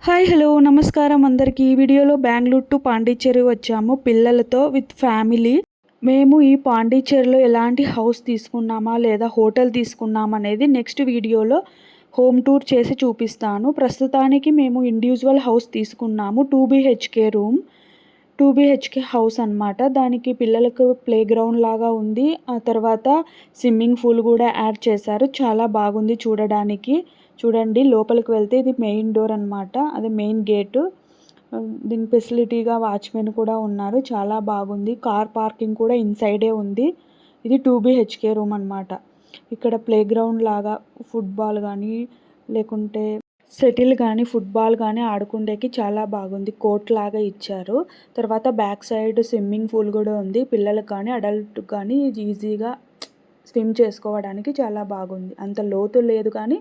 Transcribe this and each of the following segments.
Hi hello నమస్కారం అందరికీ. ఈ వీడియోలో బెంగుళూరు టు పాండిచ్చేరి వచ్చాము పిల్లలతో విత్ ఫ్యామిలీ. మేము ఈ పాండిచ్చేరిలో ఎలాంటి హౌస్ తీసుకున్నామా లేదా హోటల్ తీసుకున్నామా అనేది నెక్స్ట్ వీడియోలో హోమ్ టూర్ చేసి చూపిస్తాను. ప్రస్తుతానికి మేము ఇండివిజువల్ హౌస్ తీసుకున్నాము. 2 BHK రూమ్, 2 BHK హౌస్ అనమాట. దానికి పిల్లలకు ప్లే గ్రౌండ్ లాగా ఉంది. ఆ తర్వాత స్విమ్మింగ్ పూల్ కూడా యాడ్ చేశారు. చాలా బాగుంది చూడడానికి. చూడండి లోపలికి వెళ్తే ఇది మెయిన్ డోర్ అనమాట. అది మెయిన్ గేటు. దీని ఫెసిలిటీగా వాచ్మెన్ కూడా ఉన్నారు. చాలా బాగుంది. కార్ పార్కింగ్ కూడా ఇన్సైడే ఉంది. ఇది 2 BHK రూమ్ అనమాట. ఇక్కడ ప్లే గ్రౌండ్ లాగా ఫుట్బాల్ కానీ లేకుంటే షటిల్ కానీ ఫుట్బాల్ కానీ ఆడుకుండేకి చాలా బాగుంది. కోర్ట్ లాగా ఇచ్చారు. తర్వాత బ్యాక్ సైడ్ స్విమ్మింగ్ పూల్ కూడా ఉంది. పిల్లలకు కానీ అడల్ట్ కానీ ఈజీగా స్విమ్ చేసుకోవడానికి చాలా బాగుంది. అంత లోతు లేదు కానీ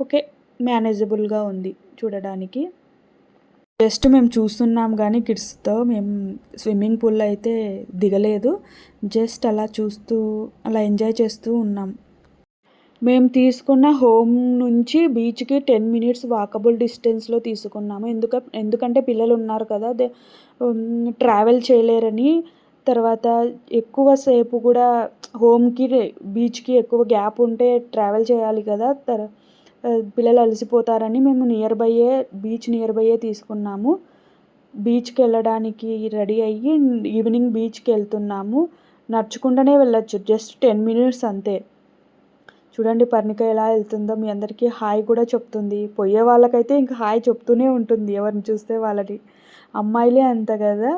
ఓకే, మేనేజబుల్గా ఉంది చూడడానికి. జస్ట్ మేము చూస్తున్నాం కానీ కిడ్స్తో మేము స్విమ్మింగ్ పూల్ అయితే దిగలేదు. జస్ట్ అలా చూస్తూ అలా ఎంజాయ్ చేస్తూ ఉన్నాం. మేము తీసుకున్న హోమ్ నుంచి బీచ్కి 10 మినిట్స్ వాకబుల్ డిస్టెన్స్లో తీసుకున్నాము. ఎందుకంటే పిల్లలు ఉన్నారు కదా, ట్రావెల్ చేయలేరని. తర్వాత ఎక్కువసేపు కూడా హోమ్కి బీచ్కి ఎక్కువ గ్యాప్ ఉంటే ట్రావెల్ చేయాలి కదా, పిల్లలు అలసిపోతారని మేము బీచ్ నియర్ బైయే తీసుకున్నాము. బీచ్కి వెళ్ళడానికి రెడీ అయ్యి ఈవినింగ్ బీచ్కి వెళ్తున్నాము. నడుచుకుంటూనే వెళ్ళొచ్చు, జస్ట్ 10 మినిట్స్ అంతే. చూడండి పర్ణిక ఎలా వెళ్తుందో, మీ అందరికీ హాయ్ కూడా చెప్తుంది. పోయే వాళ్ళకైతే ఇంకా హాయ్ చెప్తూనే ఉంటుంది ఎవరిని చూస్తే వాళ్ళని. అమ్మాయిలే అంత కదా,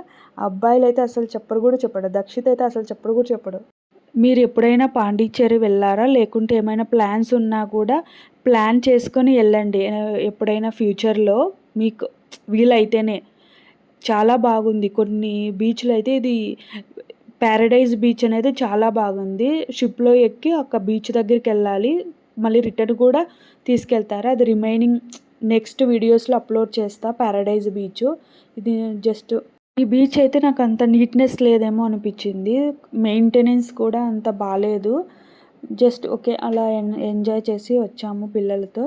అబ్బాయిలు అయితే అసలు చెప్పడు కూడా చెప్పడు. దక్షిత్ అయితే అసలు చెప్పడు కూడా చెప్పడు. మీరు ఎప్పుడైనా పాండిచ్చేరి వెళ్ళారా? లేకుంటే ఏమైనా ప్లాన్స్ ఉన్నా కూడా ప్లాన్ చేసుకొని వెళ్ళండి. ఎప్పుడైనా ఫ్యూచర్లో మీకు వీలైతేనే. చాలా బాగుంది. కొన్ని బీచ్లు అయితే ఇది ప్యారడైజ్ బీచ్ అనేది చాలా బాగుంది. షిప్లో ఎక్కి ఒక బీచ్ దగ్గరికి వెళ్ళాలి, మళ్ళీ రిటర్న్ కూడా తీసుకెళ్తారు. అది రిమైనింగ్ నెక్స్ట్ వీడియోస్లో అప్లోడ్ చేస్తా. ప్యారడైజ్ బీచ్ ఇది. జస్ట్ ఈ బీచ్ అయితే నాకు అంత నీట్నెస్ లేదేమో అనిపించింది. మెయింటెనెన్స్ కూడా అంత బాగాలేదు. జస్ట్ ఓకే అలా ఎంజాయ్ చేసి వచ్చాము పిల్లలతో.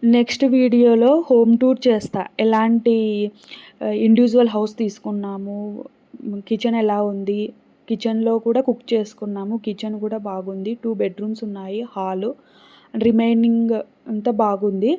నెక్స్ట్ వీడియోలో హోమ్ టూర్ చేస్తా. ఎలాంటి ఇండివిజువల్ హౌస్ తీసుకున్నాము, కిచెన్ ఎలా ఉంది, కిచెన్లో కూడా కుక్ చేసుకున్నాము. కిచెన్ కూడా బాగుంది. 2 బెడ్రూమ్స్ ఉన్నాయి, హాలు, రిమైనింగ్ అంతా బాగుంది.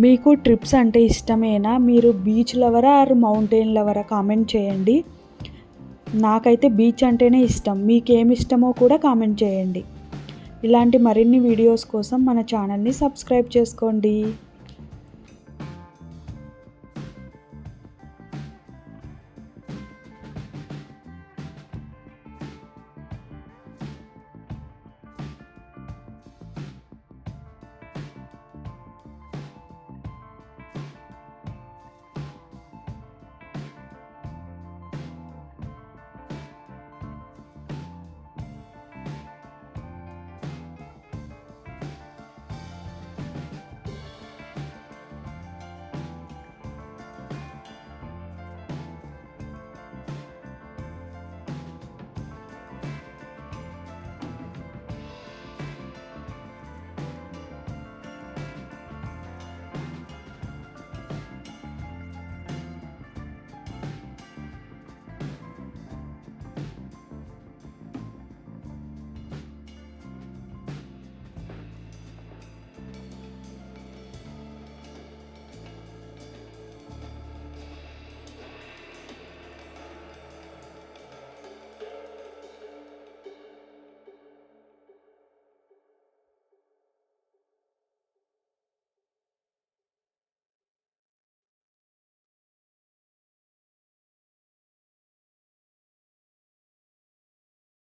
మీకు ట్రిప్స్ అంటే ఇష్టమేనా? మీరు బీచ్ లవరా ఆర్ మౌంటైన్ లవరా? కామెంట్ చేయండి. నాకైతే బీచ్ అంటేనే ఇష్టం. మీకేమి ఇష్టమో కూడా కామెంట్ చేయండి. ఇలాంటి మరిన్ని వీడియోస్ కోసం మన ఛానల్ని సబ్స్క్రైబ్ చేసుకోండి.